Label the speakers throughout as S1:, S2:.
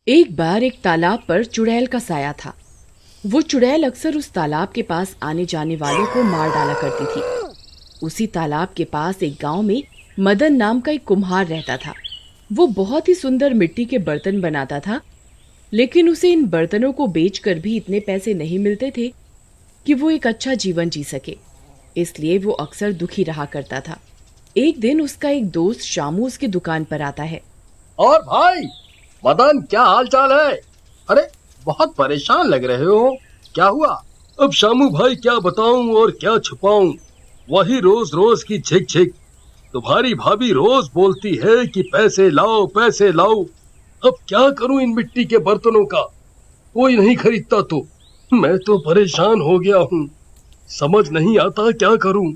S1: एक बार एक तालाब पर चुड़ैल का साया था। वो चुड़ैल अक्सर उस तालाब के पास आने जाने वालों को मार डाला करती थी। उसी तालाब के पास एक गांव में मदन नाम का एक कुम्हार रहता था। वो बहुत ही सुंदर मिट्टी के बर्तन बनाता था, लेकिन उसे इन बर्तनों को बेचकर भी इतने पैसे नहीं मिलते थे कि वो एक अच्छा जीवन जी सके। इसलिए वो अक्सर दुखी रहा करता था। एक दिन उसका एक दोस्त शामू उसकी दुकान पर आता है।
S2: और भाई मदन, क्या हाल चाल है? अरे बहुत परेशान लग रहे हो, क्या हुआ? अब शामू भाई क्या बताऊं और क्या छुपाऊं, वही रोज रोज की झिक झिक। तुम्हारी भाभी रोज बोलती है कि पैसे लाओ पैसे लाओ। अब क्या करूं इन मिट्टी के बर्तनों का, कोई नहीं खरीदता तो मैं तो परेशान हो गया हूँ। समझ नहीं आता क्या करूं,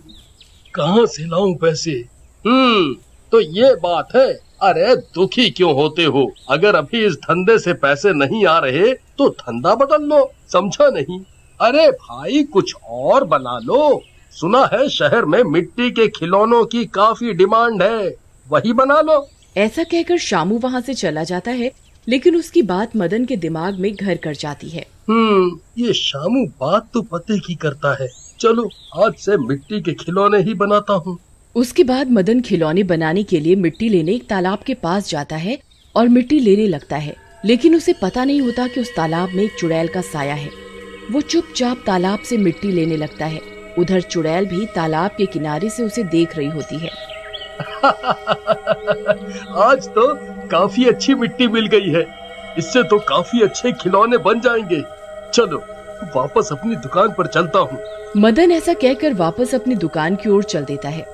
S2: कहाँ से लाऊं पैसे। तो ये बात है। अरे दुखी क्यों होते हो? अगर अभी इस धंधे से पैसे नहीं आ रहे तो धंधा बदल लो, समझा नहीं? अरे भाई कुछ और बना लो। सुना है शहर में मिट्टी के खिलौनों की काफी डिमांड है, वही बना लो।
S1: ऐसा कहकर शामू वहाँ से चला जाता है, लेकिन उसकी बात मदन के दिमाग में घर कर जाती है।
S2: ये शामू बात तो पते की करता है। चलो आज से मिट्टी के खिलौने ही बनाता हूँ।
S1: उसके बाद मदन खिलौने बनाने के लिए मिट्टी लेने एक तालाब के पास जाता है और मिट्टी लेने लगता है, लेकिन उसे पता नहीं होता कि उस तालाब में एक चुड़ैल का साया है। वो चुपचाप तालाब से मिट्टी लेने लगता है। उधर चुड़ैल भी तालाब के किनारे से उसे देख रही होती है।
S2: आज तो काफी अच्छी मिट्टी मिल गई है, इससे तो काफी अच्छे खिलौने बन जाएंगे। चलो वापस अपनी दुकान पर चलता हूँ।
S1: मदन ऐसा कहकर वापस अपनी दुकान की ओर चल देता है।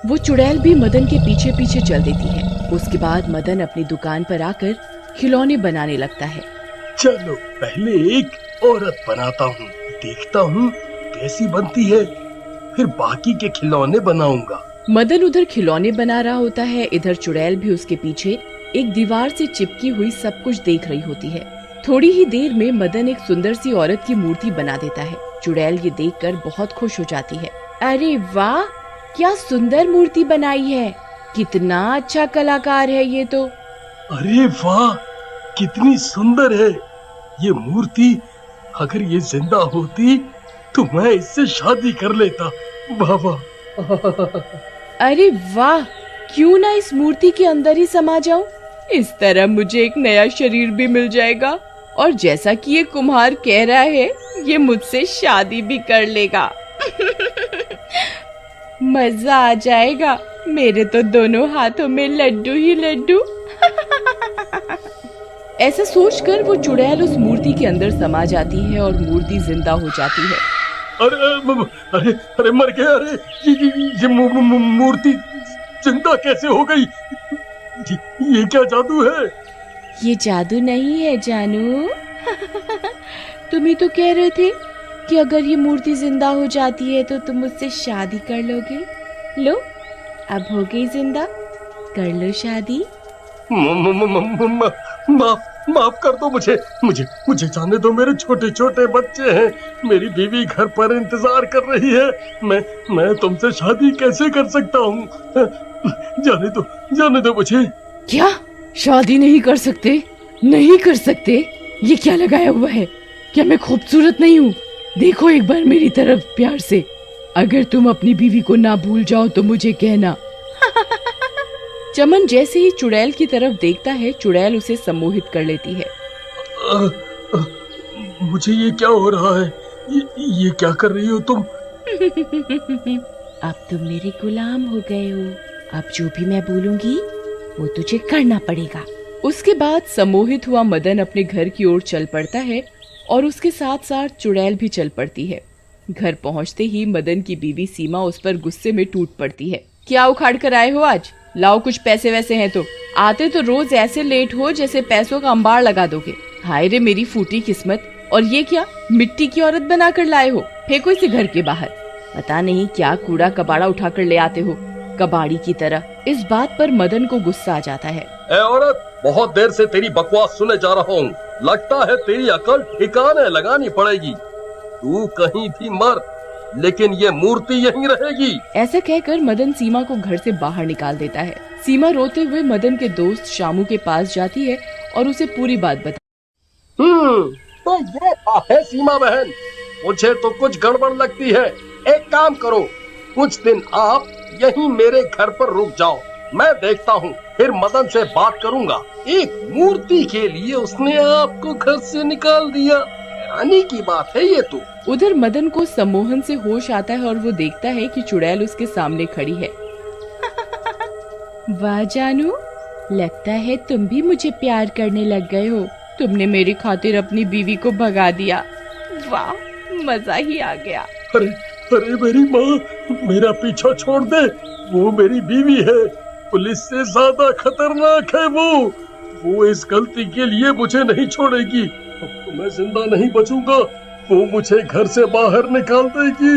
S1: वो चुड़ैल भी मदन के पीछे पीछे चल देती है। उसके बाद मदन अपनी दुकान पर आकर खिलौने बनाने लगता है।
S2: चलो पहले एक औरत बनाता हूँ, देखता हूँ कैसी बनती है, फिर बाकी के खिलौने बनाऊंगा।
S1: मदन उधर खिलौने बना रहा होता है, इधर चुड़ैल भी उसके पीछे एक दीवार से चिपकी हुई सब कुछ देख रही होती है। थोड़ी ही देर में मदन एक सुंदर सी औरत की मूर्ति बना देता है। चुड़ैल ये देखकर बहुत खुश हो जाती है। अरे वाह, क्या सुंदर मूर्ति बनाई है, कितना अच्छा कलाकार है ये तो।
S2: अरे वाह, कितनी सुंदर है ये मूर्ति। अगर ये जिंदा होती तो मैं इससे शादी कर लेता। वाह वाह।
S1: अरे वाह, क्यों ना इस मूर्ति के अंदर ही समा जाऊं। इस तरह मुझे एक नया शरीर भी मिल जाएगा, और जैसा कि ये कुम्हार कह रहा है, ये मुझसे शादी भी कर लेगा। मजा आ जाएगा, मेरे तो दोनों हाथों में लड्डू ही लड्डू। ऐसा सोचकर वो चुड़ैल उस मूर्ति के अंदर समा जाती है और मूर्ति जिंदा हो जाती है।
S2: अरे अरे मर गया। अरे ये मूर्ति जिंदा कैसे हो गई? ये क्या जादू है?
S1: ये जादू नहीं है जानू। तुम ही तो कह रहे थे कि अगर ये मूर्ति जिंदा हो जाती है तो तुम मुझसे शादी कर लोगे। लो, अब हो गई जिंदा, कर लो शादी।
S2: माफ कर दो मुझे जाने दो। मेरे छोटे छोटे बच्चे हैं, मेरी बीवी घर पर इंतजार कर रही है। मैं तुमसे शादी कैसे कर सकता हूँ? जाने दो मुझे।
S1: क्या शादी नहीं कर सकते? नहीं कर सकते? ये क्या लगाया हुआ है? क्या मैं खूबसूरत नहीं हूँ? देखो एक बार मेरी तरफ प्यार से। अगर तुम अपनी बीवी को ना भूल जाओ तो मुझे कहना। चमन जैसे ही चुड़ैल की तरफ देखता है, चुड़ैल उसे सम्मोहित कर लेती है।
S2: मुझे ये क्या हो रहा है? ये क्या कर रही हो तुम?
S1: अब तुम मेरे गुलाम हो गए हो। अब जो भी मैं बोलूंगी वो तुझे करना पड़ेगा। उसके बाद सम्मोहित हुआ मदन अपने घर की ओर चल पड़ता है और उसके साथ साथ चुड़ैल भी चल पड़ती है। घर पहुंचते ही मदन की बीवी सीमा उस पर गुस्से में टूट पड़ती है। क्या उखाड़ कर आए हो आज? लाओ कुछ पैसे वैसे हैं तो। आते तो रोज ऐसे लेट हो जैसे पैसों का अंबार लगा दोगे। हाय रे मेरी फूटी किस्मत। और ये क्या, मिट्टी की औरत बना कर लाए हो? फेंको इसे घर के बाहर। पता नहीं क्या कूड़ा कबाड़ा उठा कर ले आते हो, कबाड़ी की तरह। इस बात पर मदन को गुस्सा आ जाता है।
S2: ए औरत, बहुत देर से तेरी बकवास सुने जा रहा हूँ। लगता है तेरी अकल ठिकाने लगानी पड़ेगी। तू कहीं भी मर, लेकिन ये मूर्ति यहीं रहेगी।
S1: ऐसा कहकर मदन सीमा को घर से बाहर निकाल देता है। सीमा रोते हुए मदन के दोस्त शामू के पास जाती है और उसे पूरी बात बताती है।
S2: तो ये बात है सीमा बहन, मुझे तो कुछ गड़बड़ लगती है। एक काम करो, कुछ दिन आप यहीं मेरे घर पर रुक जाओ, मैं देखता हूँ, फिर मदन से बात करूँगा। एक मूर्ति के लिए उसने आपको घर से निकाल दिया, हैरानी की बात है ये तो।
S1: उधर मदन को सम्मोहन से होश आता है और वो देखता है कि चुड़ैल उसके सामने खड़ी है। वाह जानू, लगता है तुम भी मुझे प्यार करने लग गए हो। तुमने मेरी खातिर अपनी बीवी को भगा दिया। वाह, मजा ही आ गया।
S2: अरे अरे मेरी माँ, मेरा पीछा छोड़ दे, वो मेरी बीवी है, पुलिस से ज्यादा खतरनाक है वो इस गलती के लिए मुझे नहीं छोड़ेगी। तो मैं जिंदा नहीं बचूंगा, वो मुझे घर से बाहर निकाल देगी।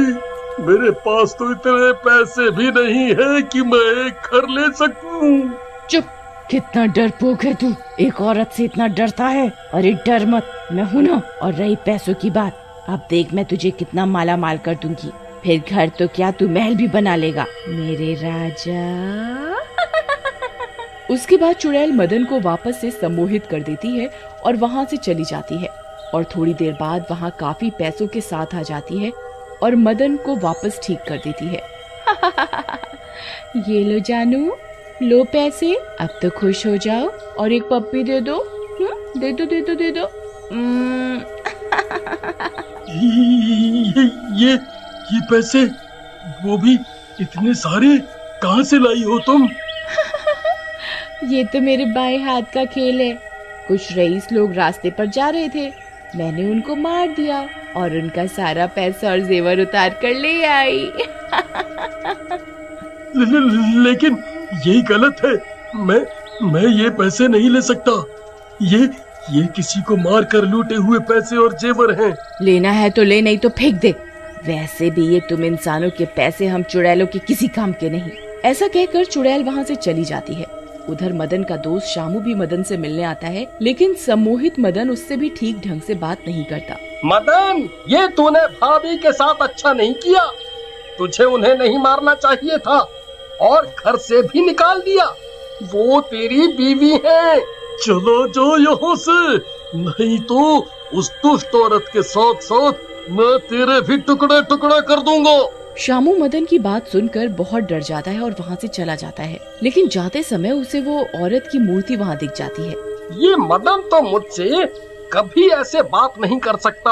S2: मेरे पास तो इतने पैसे भी नहीं है कि मैं एक घर ले सकूं।
S1: चुप, कितना डरपोक है तू, एक औरत से इतना डरता है। अरे डर मत, मैं हूं ना। और रही पैसों की बात, अब देख मैं तुझे कितना माला माल कर दूंगी, फिर घर तो क्या तू महल भी बना लेगा मेरे राजा। उसके बाद चुड़ैल मदन को वापस से सम्मोहित कर देती है और वहाँ से चली जाती है और थोड़ी देर बाद वहाँ काफी पैसों के साथ आ जाती है और मदन को वापस ठीक कर देती है। ये लो जानू, लो पैसे, अब तो खुश हो जाओ और एक पप्पी दे दो। दे दो दे दो दे दो।
S2: ये पैसे, वो भी इतने सारे, कहाँ से लाई हो तुम?
S1: ये तो मेरे बाएं हाथ का खेल है। कुछ रईस लोग रास्ते पर जा रहे थे, मैंने उनको मार दिया और उनका सारा पैसा और जेवर उतार कर ले आई।
S2: लेकिन ये गलत है, मैं ये पैसे नहीं ले सकता। ये किसी को मार कर लूटे हुए पैसे और जेवर हैं।
S1: लेना है तो ले, नहीं तो फेंक दे। वैसे भी ये तुम इंसानों के पैसे हम चुड़ैलों के किसी काम के नहीं। ऐसा कहकर चुड़ैल वहाँ से चली जाती है। उधर मदन का दोस्त शामू भी मदन से मिलने आता है, लेकिन सम्मोहित मदन उससे भी ठीक ढंग से बात नहीं करता।
S2: मदन, ये तूने भाभी के साथ अच्छा नहीं किया, तुझे उन्हें नहीं मारना चाहिए था और घर से भी निकाल दिया। वो तेरी बीवी है। चलो जाओ यहाँ से, नहीं तो उस दुष्ट औरत के साथ साथ मैं तेरे भी टुकड़े टुकड़े कर दूंगा।
S1: शामू मदन की बात सुनकर बहुत डर जाता है और वहाँ से चला जाता है, लेकिन जाते समय उसे वो औरत की मूर्ति वहाँ दिख जाती है।
S2: ये मदन तो मुझसे कभी ऐसे बात नहीं कर सकता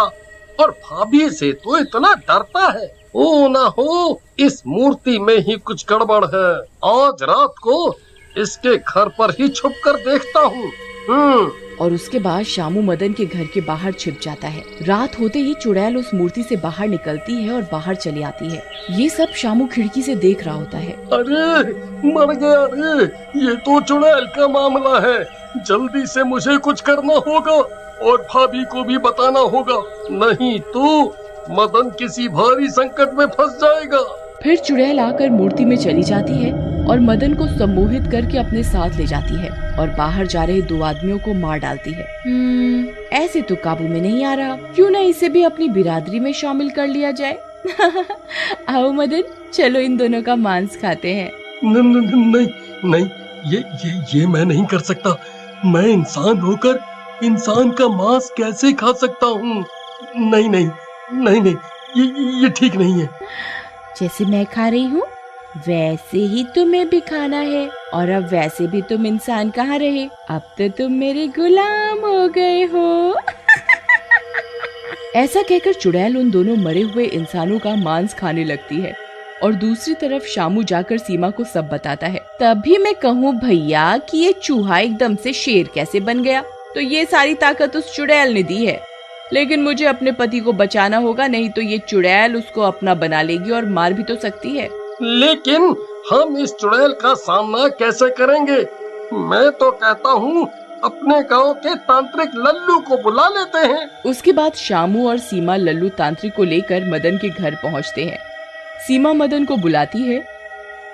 S2: और भाभी से तो इतना डरता है। ओ ना हो, इस मूर्ति में ही कुछ गड़बड़ है। आज रात को इसके घर पर ही छुप कर देखता हूँ।
S1: और उसके बाद शामू मदन के घर के बाहर छिप जाता है। रात होते ही चुड़ैल उस मूर्ति से बाहर निकलती है और बाहर चली आती है। ये सब शामू खिड़की से देख रहा होता है।
S2: अरे मर गया रे, ये तो चुड़ैल का मामला है। जल्दी से मुझे कुछ करना होगा और भाभी को भी बताना होगा, नहीं तो मदन किसी भारी संकट में फंस जाएगा।
S1: फिर चुड़ैल आकर मूर्ति में चली जाती है और मदन को सम्मोहित करके अपने साथ ले जाती है और बाहर जा रहे दो आदमियों को मार डालती है। ऐसे तो काबू में नहीं आ रहा, क्यों ना इसे भी अपनी बिरादरी में शामिल कर लिया जाए। आओ मदन, चलो इन दोनों का मांस खाते हैं।
S2: नहीं, ये मैं नहीं कर सकता। मैं इंसान होकर इंसान का मांस कैसे खा सकता हूँ? नहीं, ये ठीक नहीं है।
S1: जैसे मैं खा रही हूँ वैसे ही तुम्हें भी खाना है, और अब वैसे भी तुम इंसान कहाँ रहे, अब तो तुम मेरे गुलाम हो गए हो। ऐसा कहकर चुड़ैल उन दोनों मरे हुए इंसानों का मांस खाने लगती है और दूसरी तरफ शामू जाकर सीमा को सब बताता है। तभी मैं कहूँ भैया कि ये चूहा एकदम से शेर कैसे बन गया, तो ये सारी ताकत उस चुड़ैल ने दी है। लेकिन मुझे अपने पति को बचाना होगा, नहीं तो ये चुड़ैल उसको अपना बना लेगी और मार भी तो सकती है।
S2: लेकिन हम इस चुड़ैल का सामना कैसे करेंगे? मैं तो कहता हूँ अपने गांव के तांत्रिक लल्लू को बुला लेते हैं।
S1: उसके बाद शामू और सीमा लल्लू तांत्रिक को लेकर मदन के घर पहुँचते हैं। सीमा मदन को बुलाती है,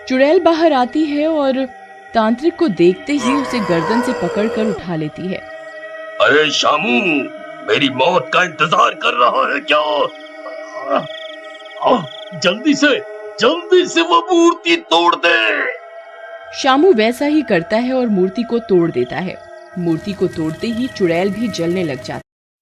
S1: चुड़ैल बाहर आती है और तांत्रिक को देखते ही उसे गर्दन से पकड़कर उठा लेती है।
S2: अरे शामू, मेरी मौत का इंतजार कर रहा है क्या? जल्दी से वो मूर्ति तोड़ दे।
S1: शामू वैसा ही करता है और मूर्ति को तोड़ देता है। मूर्ति को तोड़ते ही चुड़ैल भी जलने लग जाती है।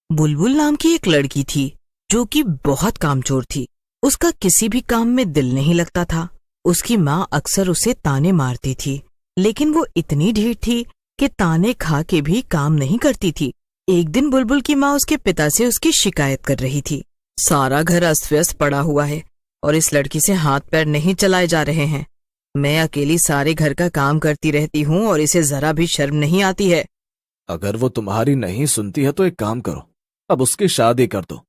S3: बुलबुल नाम की एक लड़की थी जो कि बहुत कामचोर थी। उसका किसी भी काम में दिल नहीं लगता था। उसकी माँ अक्सर उसे ताने मारती थी, लेकिन वो इतनी ढीठ थी कि ताने खा के भी काम नहीं करती थी। एक दिन बुलबुल की माँ उसके पिता से उसकी शिकायत कर रही थी। सारा घर अस्त व्यस्त पड़ा हुआ है और इस लड़की से हाथ पैर नहीं चलाए जा रहे हैं। मैं अकेली सारे घर का काम करती रहती हूँ और इसे जरा भी शर्म नहीं आती है।
S4: अगर वो तुम्हारी नहीं सुनती है तो एक काम करो, अब उसकी शादी कर दो।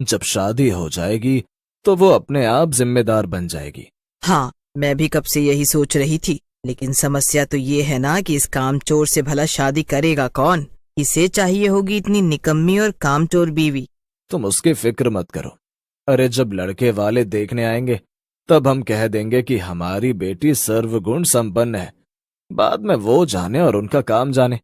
S4: जब शादी हो जाएगी तो वो अपने आप जिम्मेदार बन जाएगी।
S3: हाँ, मैं भी कब से यही सोच रही थी, लेकिन समस्या तो ये है ना कि इस कामचोर से भला शादी करेगा कौन? इसे चाहिए होगी इतनी निकम्मी और कामचोर बीवी।
S4: तुम उसकी फिक्र मत करो। अरे जब लड़के वाले देखने आएंगे तब हम कह देंगे कि हमारी बेटी सर्वगुण संपन्न है। बाद में वो जाने और उनका काम जाने।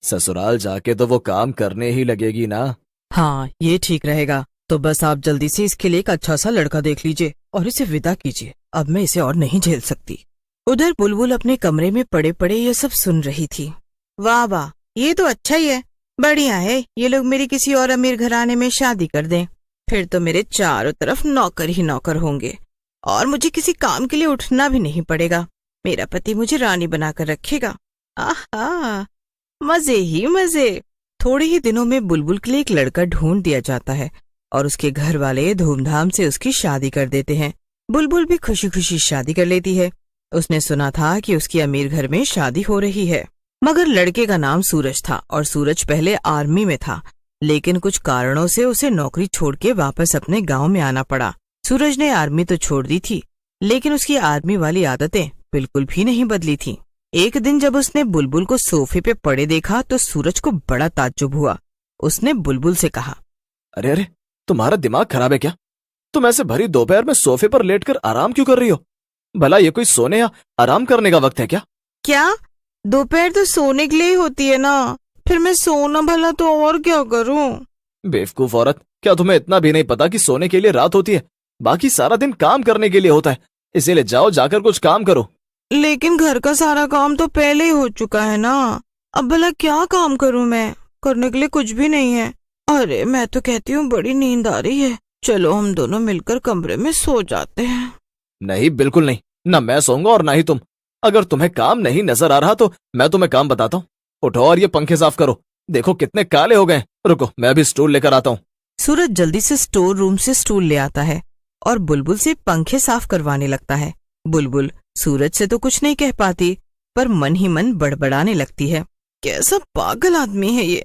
S4: ससुराल जाके तो वो काम करने ही लगेगी ना।
S3: हाँ, ये ठीक रहेगा। तो बस आप जल्दी से इसके लिए एक अच्छा सा लड़का देख लीजिए और इसे विदा कीजिए। अब मैं इसे और नहीं झेल सकती। उधर बुलबुल अपने कमरे में पड़े पड़े ये सब सुन रही थी। वाह वाह, ये तो अच्छा ही है, बढ़िया है। ये लोग मेरी किसी और अमीर घराने में शादी कर दें, फिर तो मेरे चारों तरफ नौकर ही नौकर होंगे और मुझे किसी काम के लिए उठना भी नहीं पड़ेगा। मेरा पति मुझे रानी बनाकर रखेगा। आहा, मजे ही मजे। थोड़े ही दिनों में बुलबुल के लिए एक लड़का ढूंढ दिया जाता है और उसके घर वाले धूमधाम से उसकी शादी कर देते हैं। बुलबुल भी खुशी खुशी शादी कर लेती है। उसने सुना था कि उसकी अमीर घर में शादी हो रही है, मगर लड़के का नाम सूरज था और सूरज पहले आर्मी में था, लेकिन कुछ कारणों से उसे नौकरी छोड़ के वापस अपने गांव में आना पड़ा। सूरज ने आर्मी तो छोड़ दी थी, लेकिन उसकी आर्मी वाली आदतें बिल्कुल भी नहीं बदली थी। एक दिन जब उसने बुलबुल को सोफे पे पड़े देखा तो सूरज को बड़ा ताज्जुब हुआ। उसने बुलबुल से कहा,
S4: अरे अरे, तुम्हारा दिमाग खराब है क्या? तुम ऐसे भरी दोपहर में सोफे पर लेटकर आराम क्यों कर रही हो? भला ये कोई सोने या आराम करने का वक्त है क्या?
S3: क्या? दोपहर तो सोने के लिए ही होती है ना, फिर मैं सोना भला तो और क्या करूं?
S4: बेवकूफ औरत, क्या तुम्हें इतना भी नहीं पता कि सोने के लिए रात होती है, बाकी सारा दिन काम करने के लिए होता है। इसीलिए जाओ, जाकर कुछ काम करो।
S3: लेकिन घर का सारा काम तो पहले ही हो चुका है ना, अब भला क्या काम करूं मैं? करने के लिए कुछ भी नहीं है। अरे मैं तो कहती हूँ बड़ी नींद आ रही है, चलो हम दोनों मिलकर कमरे में सो जाते हैं।
S4: नहीं, बिल्कुल नहीं, ना मैं सोऊंगा और ना ही तुम। अगर तुम्हें काम नहीं नजर आ रहा तो मैं तुम्हें काम बताता हूँ। उठो और ये पंखे साफ करो, देखो कितने काले हो गए। रुको, मैं भी स्टूल लेकर आता हूँ।
S3: सूरज जल्दी से स्टोर रूम से स्टूल ले आता है और बुलबुल से पंखे साफ करवाने लगता है। बुलबुल सूरज से तो कुछ नहीं कह पाती, पर मन ही मन बड़बड़ाने लगती है। कैसा पागल आदमी है ये।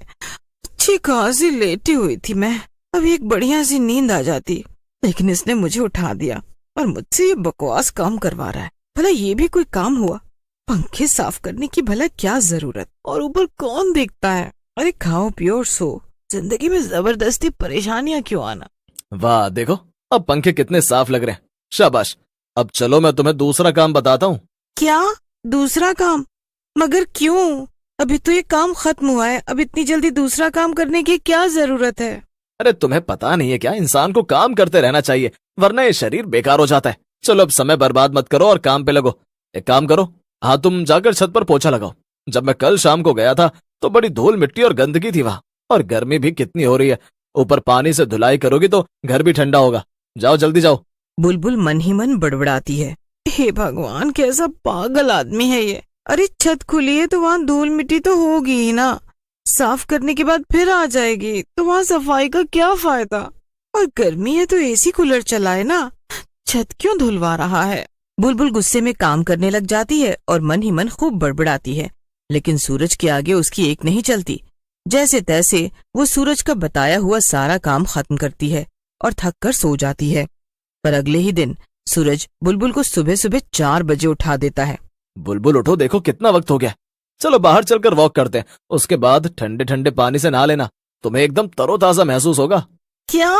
S3: अच्छी खासी लेटी हुई थी मैं, अब एक बढ़िया सी नींद आ जाती, लेकिन इसने मुझे उठा दिया और मुझसे ये बकवास काम करवा रहा है। भला ये भी कोई काम हुआ? पंखे साफ करने की भला क्या जरूरत, और ऊपर कौन देखता है? अरे खाओ पियो और सो, जिंदगी में जबरदस्ती परेशानियां क्यों आना।
S4: वाह, देखो अब पंखे कितने साफ लग रहे हैं। शाबाश, अब चलो मैं तुम्हें दूसरा काम बताता हूँ।
S3: क्या दूसरा काम? मगर क्यों? अभी तो ये काम खत्म हुआ है, अब इतनी जल्दी दूसरा काम करने की क्या जरूरत है?
S4: अरे तुम्हें पता नहीं है क्या, इंसान को काम करते रहना चाहिए, वरना ये शरीर बेकार हो जाता है। चलो अब समय बर्बाद मत करो और काम पे लगो। एक काम करो, हाँ तुम जाकर छत पर पोछा लगाओ। जब मैं कल शाम को गया था तो बड़ी धूल मिट्टी और गंदगी थी वहां, और गर्मी भी कितनी हो रही है। ऊपर पानी से धुलाई करोगी तो घर भी ठंडा होगा। जाओ जल्दी जाओ।
S3: बुलबुल मन ही मन बड़बड़ाती है, हे भगवान कैसा पागल आदमी है ये। अरे छत खुली है तो वहाँ धूल मिट्टी तो होगी ही ना, साफ करने के बाद फिर आ जाएगी तो वहाँ सफाई का क्या फायदा? और गर्मी है तो एसी कूलर चलाए ना, छत क्यों धुलवा रहा है? बुलबुल गुस्से में काम करने लग जाती है और मन ही मन खूब बड़बड़ाती है, लेकिन सूरज के आगे उसकी एक नहीं चलती। जैसे तैसे वो सूरज का बताया हुआ सारा काम खत्म करती है और थक कर सो जाती है। पर अगले ही दिन सूरज बुलबुल को सुबह सुबह 4 बजे उठा देता है।
S4: बुलबुल उठो, देखो कितना वक्त हो गया, चलो बाहर चलकर वॉक करते हैं। उसके बाद ठंडे ठंडे पानी से नहा लेना, तुम्हें एकदम तरोताजा महसूस होगा।
S3: क्या?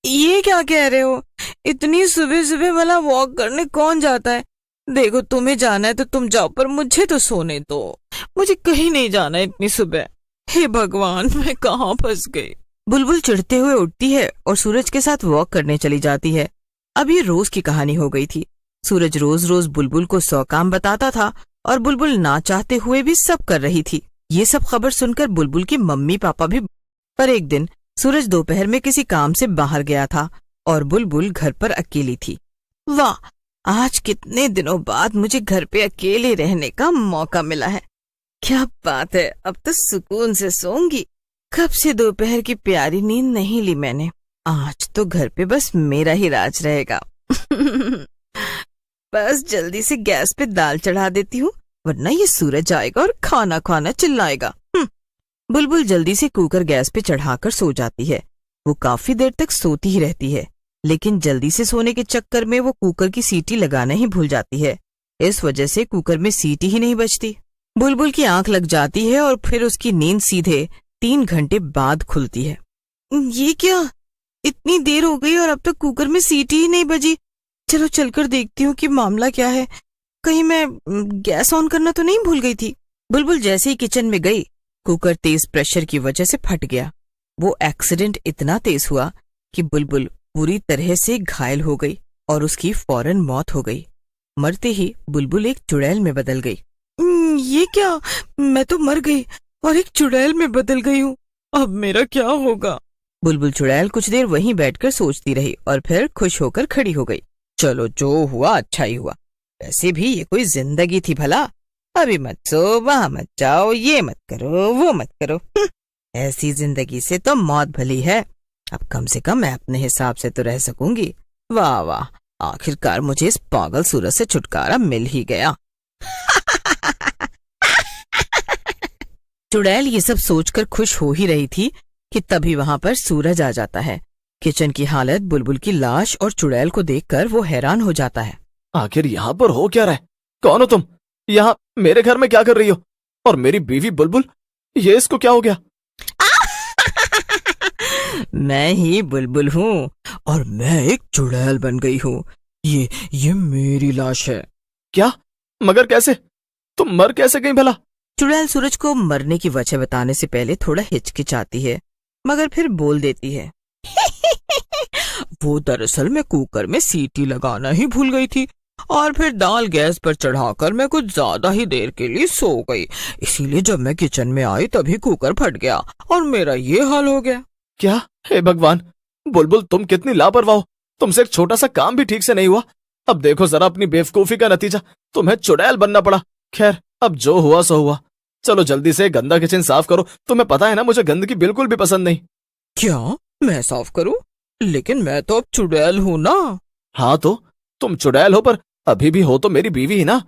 S3: ये क्या कह रहे हो? इतनी सुबह सुबह वाला वॉक करने कौन जाता है? देखो तुम्हें जाना है तो तुम जाओ, पर मुझे तो सोने दो, मुझे कहीं नहीं जाना है इतनी सुबह। हे भगवान, मैं कहाँ फंस गई। बुलबुल चिढ़ते हुए उठती है और सूरज के साथ वॉक करने चली जाती है। अब ये रोज की कहानी हो गई थी। सूरज रोज रोज बुलबुल को 100 काम बताता था और बुलबुल ना चाहते हुए भी सब कर रही थी। ये सब खबर सुनकर बुलबुल की मम्मी पापा भी। पर एक दिन सूरज दोपहर में किसी काम से बाहर गया था और बुलबुल घर पर अकेली थी। वाह, आज कितने दिनों बाद मुझे घर पे अकेले रहने का मौका मिला है। क्या बात है, अब तो सुकून से सोऊंगी। कब से दोपहर की प्यारी नींद नहीं ली मैंने। आज तो घर पे बस मेरा ही राज रहेगा। बस जल्दी से गैस पे दाल चढ़ा देती हूँ, वरना ये सूरज आएगा और खाना खाना चिल्लाएगा। बुलबुल जल्दी से कुकर गैस पे चढ़ाकर सो जाती है। वो काफी देर तक सोती ही रहती है, लेकिन जल्दी से सोने के चक्कर में वो कुकर की सीटी लगाना ही भूल जाती है। इस वजह से कुकर में सीटी ही नहीं बजती। बुलबुल की आंख लग जाती है और फिर उसकी नींद सीधे 3 घंटे बाद खुलती है। ये क्या, इतनी देर हो गई और अब तक कुकर में सीटी ही नहीं बजी। चलो चलकर देखती हूँ कि मामला क्या है। कहीं मैं गैस ऑन करना तो नहीं भूल गई थी। बुलबुल जैसे ही किचन में गई, कुकर तेज प्रेशर की वजह से फट गया। वो एक्सीडेंट इतना तेज हुआ कि बुलबुल पूरी तरह से घायल हो गई और उसकी फौरन मौत हो गई। मरते ही बुलबुल एक चुड़ैल में बदल गई। ये क्या, मैं तो मर गई और एक चुड़ैल में बदल गई हूँ। अब मेरा क्या होगा? बुलबुल चुड़ैल कुछ देर वहीं बैठकर सोचती रही और फिर खुश होकर खड़ी हो गई। चलो, जो हुआ अच्छा ही हुआ। वैसे भी ये कोई जिंदगी थी भला। अभी मत सो, वहां मत जाओ, ये मत करो, वो मत करो। ऐसी जिंदगी से तो मौत भली है। अब कम से कम मैं अपने हिसाब से तो रह सकूंगी। वाह वाह, आखिरकार मुझे इस पागल सूरज से छुटकारा मिल ही गया। चुड़ैल ये सब सोचकर खुश हो ही रही थी कि तभी वहां पर सूरज आ जाता है। किचन की हालत बुलबुल की लाश और चुड़ैल को देखकर वो हैरान हो जाता है।
S4: आखिर यहाँ पर हो क्या रहा है? कौन हो तुम? यहाँ मेरे घर में क्या कर रही हो? और मेरी बीवी बुलबुल, ये इसको क्या हो गया?
S3: मैं ही बुलबुल हूँ और मैं एक चुड़ैल बन गई हूँ। ये मेरी लाश है।
S4: क्या? मगर कैसे? तुम मर कैसे गई भला?
S3: चुड़ैल सूरज को मरने की वजह बताने से पहले थोड़ा हिचकिचाती है, मगर फिर बोल देती है। वो दरअसल मैं कुकर में सीटी लगाना ही भूल गई थी और फिर दाल गैस पर चढ़ाकर मैं कुछ ज्यादा ही देर के लिए सो गई। इसीलिए जब मैं किचन में आई तभी कुकर फट गया और मेरा ये हाल हो गया।
S4: क्या? हे भगवान, बुलबुल तुम कितनी लापरवाह हो। तुमसे एक छोटा सा काम भी ठीक से नहीं हुआ। अब देखो जरा अपनी बेवकूफी का नतीजा, तुम्हें चुड़ैल बनना पड़ा। खैर, अब जो हुआ सो हुआ। चलो जल्दी से गंदा किचन साफ करो। तुम्हें पता है ना, मुझे गंदगी बिल्कुल भी पसंद नहीं।
S3: क्या मैं साफ करूं? लेकिन मैं तो अब चुड़ैल हूं ना।
S4: हाँ तो तुम चुड़ैल हो, पर अभी भी हो तो मेरी बीवी ही ना।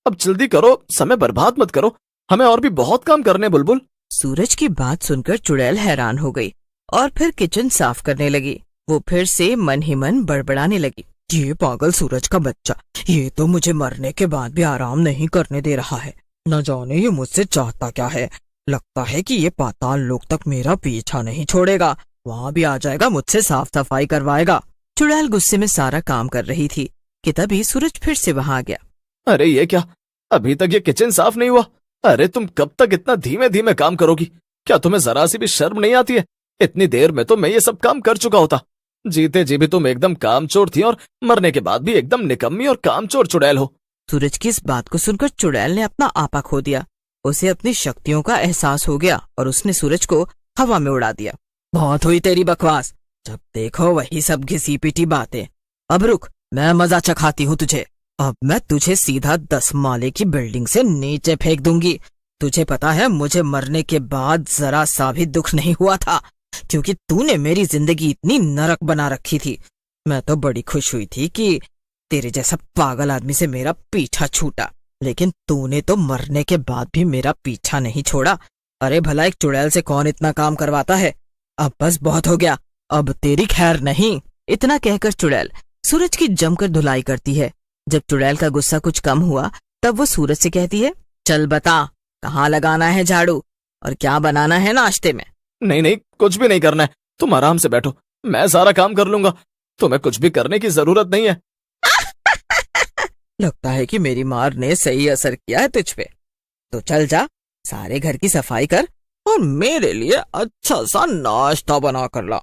S4: अब जल्दी करो, समय बर्बाद मत करो। हमें और भी बहुत काम करने। बुलबुल,
S3: सूरज की बात सुनकर चुड़ैल हैरान हो गई और फिर किचन साफ करने लगी। वो फिर से मन ही मन बड़बड़ाने लगी। ये पागल सूरज का बच्चा, ये तो मुझे मरने के बाद भी आराम नहीं करने दे रहा है। न जाने ये मुझसे चाहता क्या है। लगता है कि ये पाताल लोक तक मेरा पीछा नहीं छोड़ेगा। वहाँ भी आ जाएगा, मुझसे साफ सफाई करवाएगा। चुड़ैल गुस्से में सारा काम कर रही थी कि तभी सूरज फिर से वहाँ आ गया।
S4: अरे ये क्या, अभी तक ये किचन साफ नहीं हुआ? अरे तुम कब तक इतना धीमे धीमे काम करोगी? क्या तुम्हें जरा सी भी शर्म नहीं आती है? इतनी देर में तो मैं ये सब काम कर चुका होता। जीते जी भी तुम एकदम कामचोर थी और मरने के बाद भी एकदम निकम्मी और कामचोर चुड़ैल हो।
S3: सूरज की इस बात को सुनकर चुड़ैल ने अपना आपा खो दिया। उसे अपनी शक्तियों का एहसास हो गया और उसने सूरज को हवा में उड़ा दिया। बहुत हुई तेरी बकवास, जब देखो वही सब घिसी पिटी बातें। अब रुक, मैं मजा चखाती हूँ तुझे। अब मैं तुझे सीधा 10 माले की बिल्डिंग से नीचे फेंक दूंगी। तुझे पता है, मुझे मरने के बाद जरा सा भी दुख नहीं हुआ था, क्योंकि तूने मेरी जिंदगी इतनी नरक बना रखी थी। मैं तो बड़ी खुश हुई थी कि तेरे जैसा पागल आदमी से मेरा पीछा छूटा, लेकिन तूने तो मरने के बाद भी मेरा पीछा नहीं छोड़ा। अरे भला एक चुड़ैल से कौन इतना काम करवाता है। अब बस बहुत हो गया, अब तेरी खैर नहीं। इतना कहकर चुड़ैल सूरज की जमकर धुलाई करती है। जब चुड़ैल का गुस्सा कुछ कम हुआ तब वो सूरज से कहती है, चल बता, कहाँ लगाना है झाड़ू और क्या बनाना है नाश्ते में?
S4: नहीं नहीं, कुछ भी नहीं करना है। तुम आराम से बैठो, मैं सारा काम कर लूंगा। तुम्हें कुछ भी करने की जरूरत नहीं है।
S3: लगता है कि मेरी मार ने सही असर किया है तुझ पे। तो चल जा, सारे घर की सफाई कर और मेरे लिए अच्छा सा नाश्ता बना कर ला।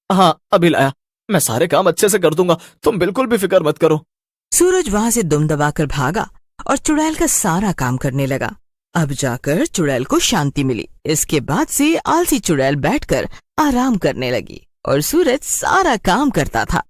S4: हाँ, अभी लाया। मैं सारे काम अच्छे से कर दूंगा, तुम बिल्कुल भी फिक्र मत करो।
S3: सूरज वहां से दुम दबाकर भागा और चुड़ैल का सारा काम करने लगा। अब जाकर चुड़ैल को शांति मिली। इसके बाद से आलसी चुड़ैल बैठकर आराम करने लगी और सूरज सारा काम करता था।